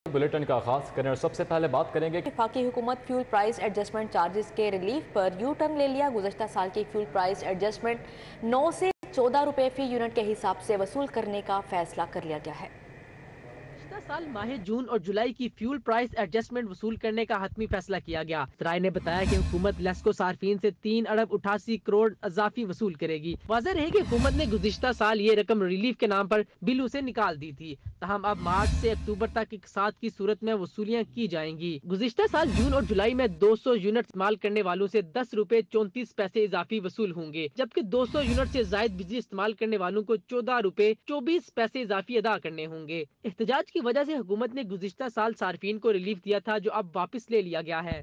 Bulletin का आगाज करें और सबसे पहले बात करेंगे कि वफाकी हुकूमत फ्यूल प्राइस एडजस्टमेंट चार्जेस के रिलीफ पर यू टर्न ले लिया। गुज़श्ता साल की फ्यूल प्राइस एडजस्टमेंट 9 से 14 रुपए फी यूनिट के हिसाब से वसूल करने का फैसला कर लिया गया है। पिछला साल माह जून और जुलाई की फ्यूल प्राइस एडजस्टमेंट वसूल करने का हतमी फैसला किया गया। राय ने बताया कि हुकूमत लेस्को सार्फिन से 3 अरब 88 करोड़ अजाफी वसूल करेगी। वाज़ेह रहे कि हुकूमत ने गुज़िश्ता साल ये रकम रिलीफ के नाम पर बिलों से निकाल दी थी। तहम अब मार्च से अक्टूबर तक एक साथ की सूरत में वसूलियाँ की जाएंगी। गुज़िश्ता साल जून और जुलाई में 200 यूनिट इस्तेमाल करने वालों से 10 रुपए 34 पैसे इजाफी वसूल होंगे, जबकि 200 यूनिट से जायद बिजली इस्तेमाल करने वालों को 14 रुपए 24 पैसे इजाफी अदा करने होंगे। एहतजाज की वजह से हुकूमत ने गुज़िश्ता साल सार्फिन को रिलीफ दिया था, जो अब वापस ले लिया गया है।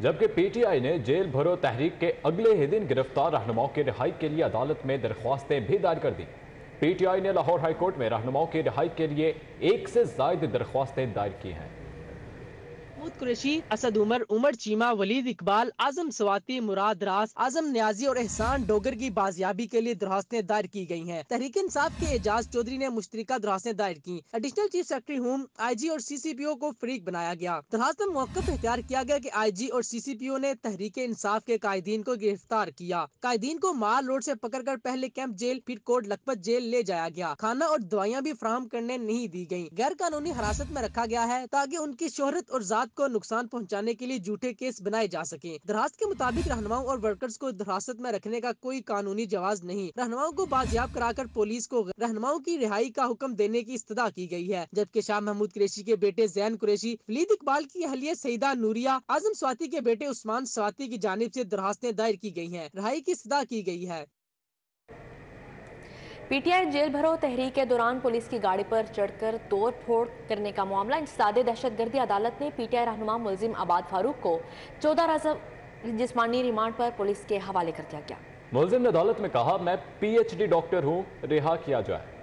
जबकि पीटीआई ने जेल भरो तहरीक के अगले ही दिन गिरफ्तार रहनुमाओं की रिहाई के लिए अदालत में दरख्वास्तें भी दायर कर दी। पीटीआई ने लाहौर हाई कोर्ट में रहनुमाओं की रिहाई के लिए 1 से ज्यादा दरख्वास्तें दायर की हैं। महमूद कुरैशी, असद उमर, उमर चीमा, वलीद इकबाल, आजम स्वाति, मुराद रास, आजम न्याजी और एहसान डोगर की बाजियाबी के लिए दरख्वास्तें दायर की गई हैं। तहरीक इंसाफ के एजाज चौधरी ने मुश्तरका दरख्वास्तें दायर की। Additional chief secretary home, IG और सीसीपीओ को फरीक बनाया गया। दरख्वास्त में मौक़िफ़ इख्तियार किया गया कि आईजी और सीसीपीओ ने तहरीक इंसाफ के कायदीन को गिरफ्तार किया। कायदीन को माल रोड से पकड़कर पहले कैंप जेल फिर कोट लखपत जेल ले जाया गया। खाना और दवाइयाँ भी फराहम करने नहीं दी गयी। गैर कानूनी हिरासत में रखा गया है ताकि उनकी शोहरत और जात को नुकसान पहुंचाने के लिए झूठे केस बनाए जा सके। दरखास्त के मुताबिक रहनुमाओं और वर्कर्स को हिरासत में रखने का कोई कानूनी जवाज नहीं। रहनुमाओं को बाजियाब कराकर पुलिस को रहनुमाओं की रिहाई का हुक्म देने की इस्तदा की गई है। जबकि शाह महमूद कुरैशी के बेटे जैन कुरैशी, वलीद इकबाल की अहलिया सईदा नूरिया, आजम स्वाति के बेटे उस्मान स्वाति की जानिब से दरखास्तें दायर की गई हैं। रिहाई की इस्तदा की गई है। पीटीआई जेल भरो तहरीक के दौरान पुलिस की गाड़ी पर चढ़कर तोड़ फोड़ करने का मामला इंसदादे दहशतगर्दी अदालत ने पीटीआई रहनुमा मुलजिम आबाद फारूक को 14 रोज़ा जिस्मानी रिमांड पर पुलिस के हवाले कर दिया गया। मुलजिम ने अदालत में कहा, मैं पीएचडी डॉक्टर हूँ, रिहा किया जाए।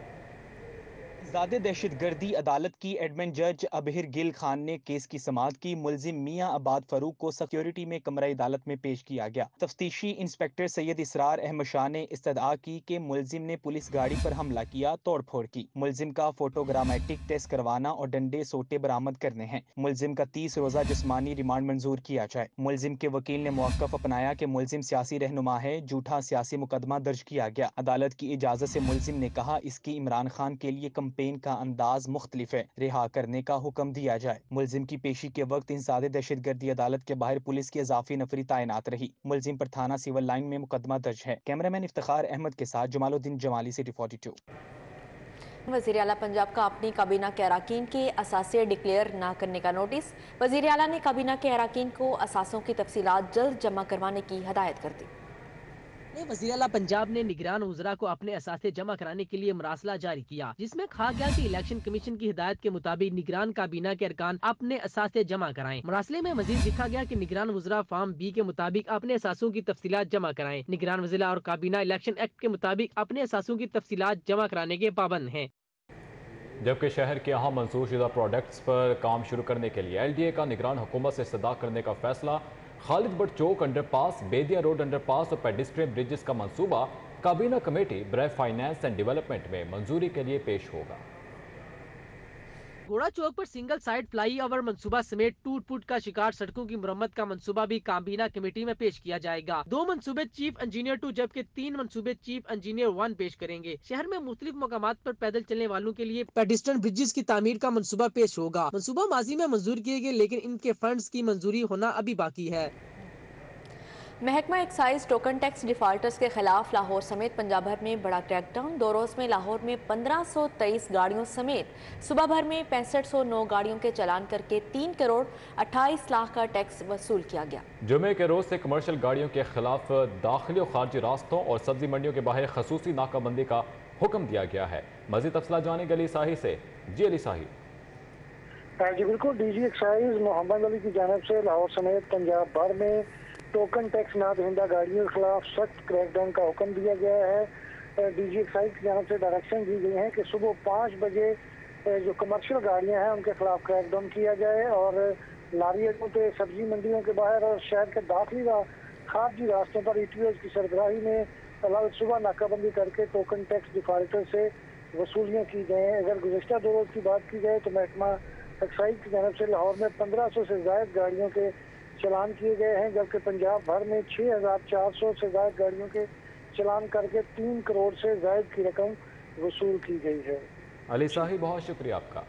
ज़्यादा दहशतगर्दी अदालत की एडमिन जज अबहिर गिल खान ने केस की समाअत की। मुलजिम मियां आबाद फारूक को सिक्योरिटी में कमरा अदालत में पेश किया गया। तफ्तीशी इंस्पेक्टर सैयद इसरार अहमद शाह ने इस्तदआ की कि मुलजिम ने पुलिस गाड़ी पर हमला किया, तोड़ फोड़ की। मुलजिम का फोटोग्रामेटिक टेस्ट करवाना और डंडे सोटे बरामद करने हैं। मुलजिम का 30 रोज़ा जिस्मानी रिमांड मंजूर किया जाए। मुलजिम के वकील ने मौक़िफ़ अपनाया कि मुलजिम सियासी रहनुमा है, झूठा सियासी मुकदमा दर्ज किया गया। अदालत की इजाज़त से मुलजिम ने कहा, इसकी इमरान खान के लिए कंपेन का अंदाज मुख्तलिफ है, रिहा करने का हुक्म दिया जाए। मुलजिम की पेशी के वक्त इंसादे दहशतगर्दी अदालत के बाहर पुलिस की इजाफी नफरी तैनात रही। मुलजिम पर थाना सिविल लाइन में मुकदमा दर्ज है। कैमरामैन इफ्तिखार अहमद के साथ जमालुद्दीन जमाली, सिटी 42। वज़ीर आला पंजाब का अपनी काबीना के अराकीन के असासे डिक्लेयर न करने का नोटिस। वज़ीर आला ने काबीना के अराकीन को असासों की तफसीलात जल्द जमा करवाने की हदायत कर दी। वज़ीर आला पंजाब ने निगरान उज़रा को अपने असासे जमा कराने के लिए मरासला जारी किया, जिसमें कहा गया कि इलेक्शन कमीशन की हिदायत के मुताबिक निगरान काबीना के अरकान अपने असासे जमा कराएं। मरासले में मजीद लिखा गया कि निगरान उज़रा फॉर्म बी के मुताबिक अपने असासों की तफसीलात जमा कराएं। निगरान वज़ीरा और काबीना इलेक्शन एक्ट के मुताबिक अपने असासों की तफसीलात जमा कराने के पाबंद हैं। जबकि शहर के अहम मंसूर शुदा प्रोजेक्ट्स पर काम शुरू करने के लिए एलडीए का निगरान हुकूमत से इस्तदा करने का फैसला। Khalid Butt Chowk underpass, Bedian road underpass और पेडिस्ट्रियन ब्रिजेस का मंसूबा काबीना कमेटी बराए फाइनेंस एंड डेवलपमेंट में मंजूरी के लिए पेश होगा। घोड़ा चौक पर सिंगल साइड फ्लाई ओवर मंसूबा समेत टूट फूट का शिकार सड़कों की मुरम्मत का मंसूबा भी काबीना कमेटी में पेश किया जाएगा। 2 मंसूबे चीफ इंजीनियर 2 जबकि 3 मंसूबे चीफ इंजीनियर 1 पेश करेंगे। शहर में मुख्तलिफ मकामात पर पैदल चलने वालों के लिए पेडिस्ट्रियन ब्रिजेस की तामीर का मंसूबा पेश होगा। मंसूबा माजी में मंजूर किए गए, लेकिन इनके फंड्स की मंजूरी होना अभी बाकी है। महकमा एक्साइज टोकन टैक्स डिफाल्टर्स के खिलाफ लाहौर समेत पंजाब भर में बड़ा क्रैकडाउन। 2 रोज में लाहौर में 1523 गाड़ियों समेत सुबह भर में 6509 गाड़ियों के चालान करके 3 करोड़ 28 लाख का टैक्स वसूल किया गया। जुमे के रोज से कमर्शियल गाड़ियों के खिलाफ दाखिली और खारजी रास्तों और सब्जी मंडियों के बाहर खसूसी नाकाबंदी का हुक्म दिया गया है। मजीद तफसीलात जानेंगे अली साही से। जी अली साही। जी बिल्कुल, डीजी एक्साइज मोहम्मद अली की जानिब से लाहौर समेत पंजाब भर में टोकन टैक्स ना दहिंदा गाड़ियों के खिलाफ सख्त क्रैकडाउन का हुक्म दिया गया है। डीजी एक्साइज की जानिब से डायरेक्शन दी गई है कि सुबह 5 बजे जो कमर्शियल गाड़ियां हैं उनके खिलाफ क्रैकडाउन किया जाए और लारी अड्डों पे, सब्जी मंडियों के बाहर और शहर के दाखिली व खारजी रास्तों पर ETOs की सरबराही में सुबह नाकाबंदी करके टोकन टैक्स डिफाल्टर से वसूलियाँ की गए हैं। अगर गुज़श्ता 2 रोज़ की बात की जाए तो महकमा एक्साइज की जानब से लाहौर में 1500 से ज़ायद गाड़ियों के चलान किए गए हैं, जबकि पंजाब भर में 6400 से ज़ायद गाड़ियों के चलान करके 3 करोड़ से ज़ायद की रकम वसूल की गई है। अली साहिब, बहुत शुक्रिया आपका।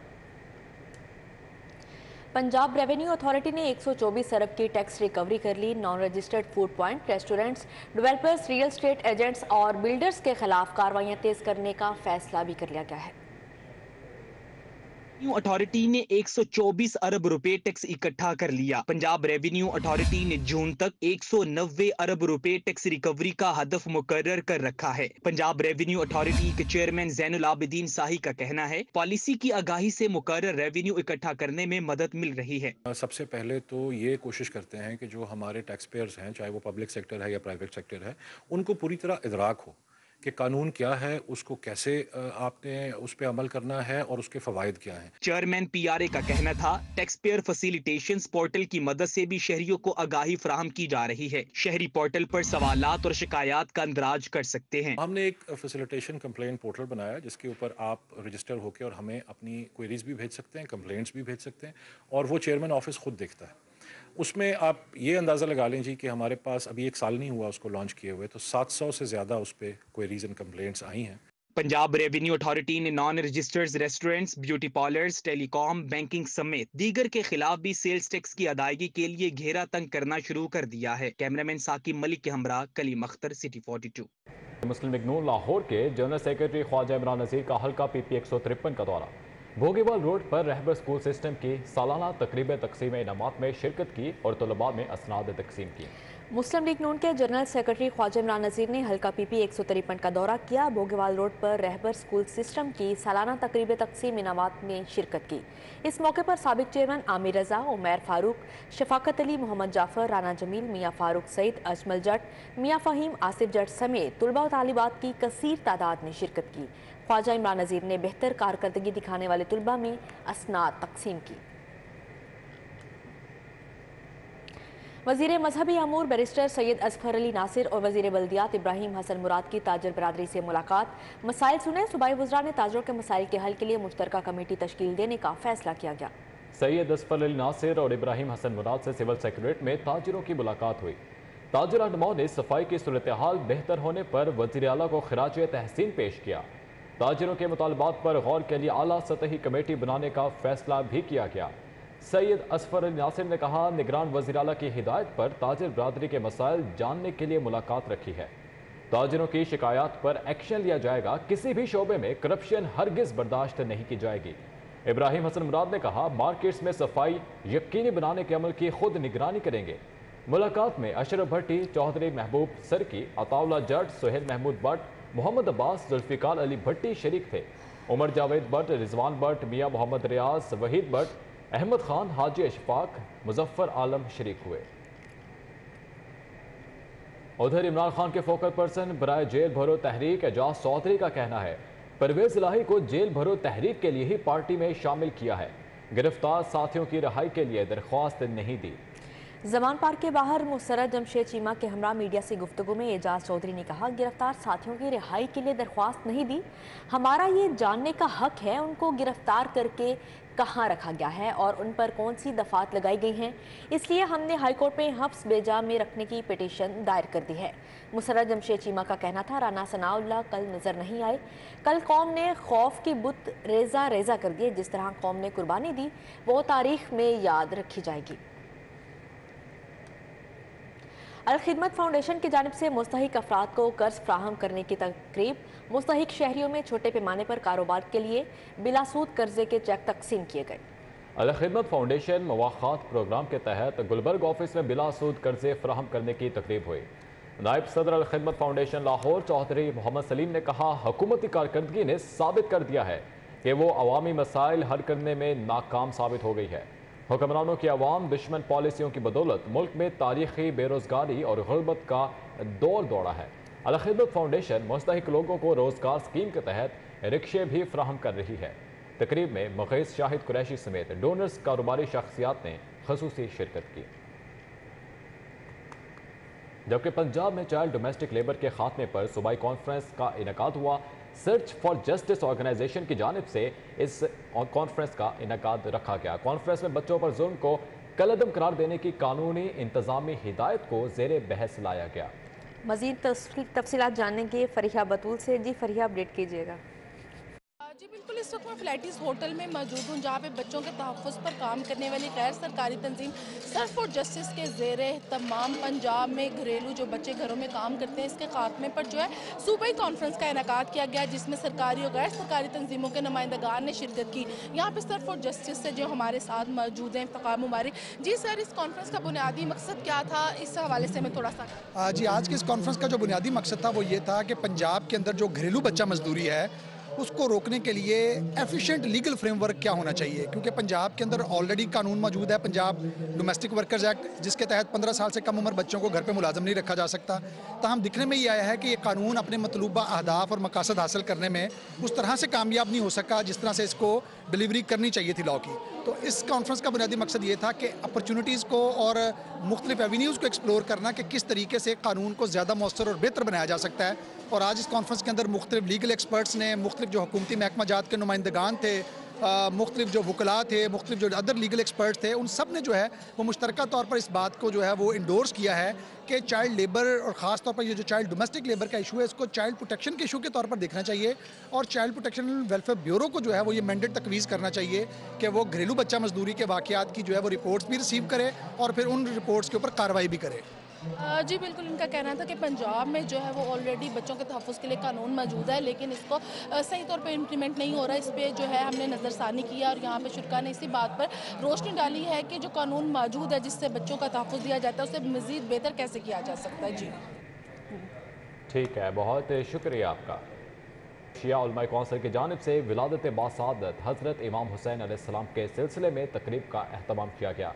पंजाब रेवेन्यू अथॉरिटी ने 124 अरब की टैक्स रिकवरी कर ली। Non registered food point, restaurants, developers, real estate agents और बिल्डर्स के खिलाफ कार्रवाइयां तेज करने का फैसला भी कर लिया गया है। रेवेन्यू अथॉरिटी ने 124 अरब रुपए टैक्स इकट्ठा कर लिया। पंजाब रेवेन्यू अथॉरिटी ने जून तक 190 अरब रुपए टैक्स रिकवरी का हदफ मुकर्रर कर रखा है। पंजाब रेवेन्यू अथॉरिटी के चेयरमैन ज़ैनुल आबिदीन शाही का कहना है, पॉलिसी की आगाही से मुकर्रर रेवेन्यू इकट्ठा करने में मदद मिल रही है। सबसे पहले तो ये कोशिश करते हैं कि जो हमारे टैक्स पेयर्स हैं, चाहे वो पब्लिक सेक्टर है या प्राइवेट सेक्टर है, उनको पूरी तरह इदराक हो कि कानून क्या है, उसको कैसे आपने उस पर अमल करना है और उसके फवायद क्या हैं। चेयरमैन PRA का कहना था, टैक्स पेयर फैसिलिटेशंस पोर्टल की मदद से भी शहरियों को आगाही फराहम की जा रही है। शहरी पोर्टल पर सवालात और शिकायत का अंदराज कर सकते हैं। हमने एक फैसिलिटेशन कंप्लेंट पोर्टल बनाया जिसके ऊपर आप रजिस्टर होकर और हमें अपनी क्वेरीज भी भेज सकते हैं, कंप्लेंट्स भी भेज सकते हैं, और वो चेयरमैन ऑफिस खुद देखता है। उसमें आप ये अंदाज़ा लगा लें जी कि हमारे पास अभी 1 साल नहीं हुआ उसको लॉन्च किए हुए, तो 700 से ज़्यादा उस पर क्वेरीज एंड कंप्लेंट्स आई हैं। पंजाब रेवेन्यू अथॉरिटी ने non registered restaurants, beauty parlours, telecom, banking समेत दीगर के खिलाफ भी सेल्स टैक्स की अदायगी के लिए घेरा तंग करना शुरू कर दिया है। कैमरामैन साकिब मलिक के हमरा कलीम अख्तर, सिटी 42। मुस्लिम लीग नून लाहौर के जनरल सेक्रेटरी ख्वाजा इमरान नज़ीर का हल्का PP 153 का दौरा। भोगीवाल रोड पर रहबर स्कूल सिस्टम की सालाना तकरीब तकसीम इनामात में शिरकत की और तलबा में असनाद तकसीम की। मुस्लिम लीग नून के जनरल सेक्रेटरी ख्वाजा इमरान नज़ीर ने हल्का PP 153 का दौरा किया। भोगीवाल रोड पर रहबर स्कूल सिस्टम की सालाना तकरीब तकसीम इनामात में शिरकत की। इस मौके पर साबिक चेयरमैन आमिर रजा, उमैर फारूक, शफाकत अली, मोहम्मद जाफर, राना जमील, मियाँ फारूक सईद, अजमल जट, मियाँ फ़हीम, आसिफ जट समेत तुलबा व तालिबात की कसीर तादाद ने शिरकत की। ख्वाजा इमरान नज़ीर ने बेहतर कारकर्दगी दिखाने वाले तुलबा में असनाद तकसीम की। वज़ीर मजहबी अमूर बैरिस्टर सैयद असफर अली नासिर और वज़ीर बल्दियात इब्राहिम हसन मुराद की ताजर बरादरी से मुलाकात। मसाइल सुने। सूबाई वज़रा ने ताजरों के मसाइल के हल के लिए मुश्तरका कमेटी तश्कील देने का फैसला किया गया। सैयद असफर अली नासिर और इब्राहिम हसन मुराद से सिविल सेक्रेटरीट में ताजरों की मुलाकात हुई। ताजर रहनुमाओं ने सफाई की सूरत हाल बेहतर होने पर वज़ीर आला को खिराज तहसीन पेश किया। ताजरों के मुतालबात पर गौर के लिए आला सतही कमेटी बनाने का फैसला भी किया गया। सैयद असफर अली नासिर ने कहा, निगरान वज़ीर आला की हिदायत पर ताजर बरादरी के मसाइल जानने के लिए मुलाकात रखी है। ताजरों की शिकायत पर एक्शन लिया जाएगा। किसी भी शोबे में करप्शन हरगिज बर्दाश्त नहीं की जाएगी। इब्राहिम हसन मुराद ने कहा, मार्केट्स में सफाई यकीनी बनाने के अमल की खुद निगरानी करेंगे। मुलाकात में अशरफ भट्टी, चौधरी महबूब सरकी, अताउल्ला जट, सुहेल महमूद भट्ट, मोहम्मद अब्बास, जुल्फिकार अली भट्टी शरीक थे। उमर जावेद भट्ट, रिजवान भट्ट, मियाँ मोहम्मद रियाज, वहीद भट्ट, अहमद खान, हाजी अशफाक, मुजफ्फर आलम शरीक हुए। उधर इमरान खान के फोकल पर्सन बराए जेल भरो तहरीक एजाज चौधरी का कहना है, परवेज इलाही को जेल भरो तहरीक के लिए ही पार्टी में शामिल किया है। गिरफ्तार साथियों की रिहाई के लिए दरख्वास्त नहीं दी। जमान पार्क के बाहर मुसर्रत जमशेद चीमा के हमरा मीडिया से गुफ्तगू में एजाज चौधरी ने कहा, गिरफ्तार साथियों की रिहाई के लिए दरख्वास्त नहीं दी। हमारा ये जानने का हक है उनको गिरफ्तार करके कहाँ रखा गया है और उन पर कौन सी दफात लगाई गई हैं। इसलिए हमने हाईकोर्ट में हफ्स बेजा में रखने की पिटीशन दायर कर दी है। मुसर्रत जमशेद चीमा का कहना था, राना सनाउल्लाह कल नजर नहीं आए। कल कौम ने खौफ की बुत रेजा रेजा कर दिए। जिस तरह कौम ने कुर्बानी दी वो तारीख में याद रखी जाएगी। अल खिदमत फाउंडेशन की जानिब से मुस्तहिक अफराद को कर्ज फ्राहम करने की तकरीब। मुस्तहिक शहरियों में छोटे पैमाने पर कारोबार के लिए बिलासूद कर्जे के चेक तकसीम किए गए। अल खिदमत फाउंडेशन मवाखात प्रोग्राम के तहत गुलबर्ग ऑफिस में बिलासूद कर्जे फ्राहम करने की तकरीब हुई। नायब सदर अल खिदमत फाउंडेशन लाहौर चौधरी मोहम्मद सलीम ने कहा, हुकूमती कारकर्दगी ने साबित कर दिया है कि वो अवामी मसाइल हल करने में नाकाम साबित हो गई है। हुक्मरानों की अवाम दुश्मन पॉलिसियों की बदौलत मुल्क में तारीखी बेरोजगारी और गुर्बत का दौर दौड़ा है। अल खिदमत फाउंडेशन मुस्तहिक लोगों को रोजगार स्कीम के तहत रिक्शे भी फ्राहम कर रही है। तकरीब में मुगीस शाहिद कुरैशी समेत डोनर्स कारोबारी शख्सियात ने खसूसी शिरकत की। जबकि पंजाब में चाइल्ड डोमेस्टिक लेबर के खात्मे पर सूबाई कॉन्फ्रेंस का इनेकाद हुआ। सर्च फॉर जस्टिस ऑर्गेनाइजेशन की जानिब से इस कॉन्फ्रेंस का इनेकाद रखा गया। कॉन्फ्रेंस में बच्चों पर जुल्म को कलअदम करार देने की कानूनी इंतजामी हिदायत को जेर बहस लाया गया। मजीद तफसीलात जानने के फरीहा बतूल से। जी फरीहा, अपडेट कीजिएगा। जी बिल्कुल, इस वक्त मैं फ्लैटिस होटल में मौजूद हूँ जहाँ पे बच्चों के तहफ़्फ़ुज़ पर काम करने वाली गैर सरकारी तंजीम सर्च फॉर जस्टिस के ज़ेरे तमाम पंजाब में घरेलू जो बच्चे घरों में काम करते हैं इसके खात्मे पर जो है सूबाई कॉन्फ्रेंस का इनेकाद किया गया, जिसमें सरकारी और गैर सरकारी तंजीमों के नुमाइंदगान ने शिरकत की। यहाँ पर सर्च फॉर जस्टिस से जो हमारे साथ मौजूद हैं इफ्तिखार मुबारक जी। सर, इस कॉन्फ्रेंस का बुनियादी मकसद क्या था, इस हवाले से मैं थोड़ा सा जी, आज के इस कॉन्फ्रेंस का जो बुनियादी मकसद था वो ये था कि पंजाब के अंदर जो घरेलू बच्चा मजदूरी है उसको रोकने के लिए एफिशिएंट लीगल फ्रेमवर्क क्या होना चाहिए, क्योंकि पंजाब के अंदर ऑलरेडी कानून मौजूद है, पंजाब डोमेस्टिक वर्कर्स एक्ट, जिसके तहत 15 साल से कम उम्र बच्चों को घर पे मुलाजम नहीं रखा जा सकता। ताहम दिखने में ये आया है कि ये कानून अपने मतलूबा अहदाफ और मकासद हासिल करने में उस तरह से कामयाब नहीं हो सका जिस तरह से इसको डिलीवरी करनी चाहिए थी लॉ की। तो इस कॉन्फ्रेंस का बुनियादी मकसद ये था कि अपॉर्चुनिटीज़ को और मुख्तलिफ एवेन्यूज़ को एक्सप्लोर करना कि किस तरीके से कानून को ज़्यादा मौसर और बेहतर बनाया जा सकता है। और आज इस कॉन्फ्रेंस के अंदर मुख्तलिफ लीगल एक्सपर्ट्स ने, मुख्तलिफ जो हुकूमती महकमा जात के नुमाइंदगान थे, मुख्तलिफ जो वकला थे, मुख्तलिफ जो अदर लीगल एक्सपर्ट्स थे, उन सब ने जो है वो मुश्तरका तौर पर इस बात को जो है वो इंडोर्स किया है कि चाइल्ड लेबर और ख़ास तौर पर ये जो चाइल्ड डोमेस्टिक लेबर का इशू है इसको चाइल्ड प्रोटेक्शन के इशू के तौर पर देखना चाहिए। और चाइल्ड प्रोटेक्शन वेलफेयर ब्यूरो को जो है वो ये मैंडेट तकवीज़ करना चाहिए कि वो घरेलू बच्चा मजदूरी के वाक़यात की जो है वो रिपोर्ट्स भी रिसीव करे और फिर उन रिपोर्ट्स के ऊपर कार्रवाई भी करे। जी बिल्कुल, इनका कहना था कि पंजाब में जो है वो ऑलरेडी बच्चों के तहफ़्फ़ुज़ के लिए कानून मौजूद है, लेकिन इसको सही तौर पे इम्प्लीमेंट नहीं हो रहा। इस पे जो है हमने नज़रसानी किया और यहाँ पे शुरा ने इसी बात पर रोशनी डाली है कि जो कानून मौजूद है जिससे बच्चों का तहफ़्फ़ुज़ दिया जाता है उसे मज़ीद बेहतर कैसे किया जा सकता है। जी ठीक है, बहुत शुक्रिया आपका। शिया उलमा कौंसिल की जानिब से विलादत बासादत हज़रत इमाम हुसैन अलैहिस्सलाम के सिलसिले में तकरीब का अहतमाम किया गया।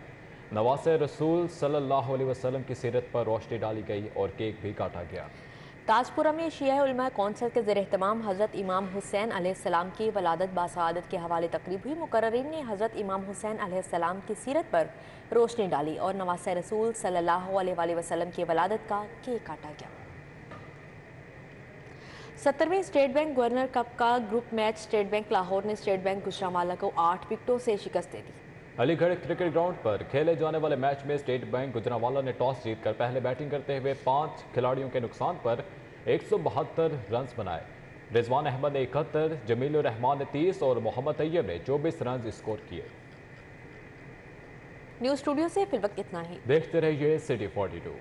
नवासे रसूल सल्लल्लाहु अलैहि वसल्लम की सीरत पर रोशनी डाली गई और केक भी काटा गया। ताजपुरा में शिया उलमा कौंसिल के ज़ेर एहतमाम हज़रत इमाम हुसैन अलैहिस्सलाम की वलादत बासआदत के हवाले तकरीब हुई। मुकर्ररीन ने हज़रत इमाम हुसैन अलैहिस्सलाम की सीरत पर रोशनी डाली और नवासे रसूल सल्लल्लाहु अलैहि वसल्लम की वलादत का केक काटा गया। 70वें स्टेट बैंक गवर्नर कप का group match state bank Lahore ने स्टेट बैंक गुजरांवाला को 8 विकेटों से शिकस्त दे दी। अलीगढ़ क्रिकेट ग्राउंड पर खेले जाने वाले मैच में स्टेट बैंक गुजरांवाला ने टॉस जीतकर पहले बैटिंग करते हुए 5 खिलाड़ियों के नुकसान पर 172 रन बनाए। रिजवान अहमद ने 71, जमीलुर रहमान ने 30 और मोहम्मद तैयब ने 24 रन स्कोर किए। न्यूज़ स्टूडियो से फिलवक्त इतना ही। देखते रहिए सिटी 42।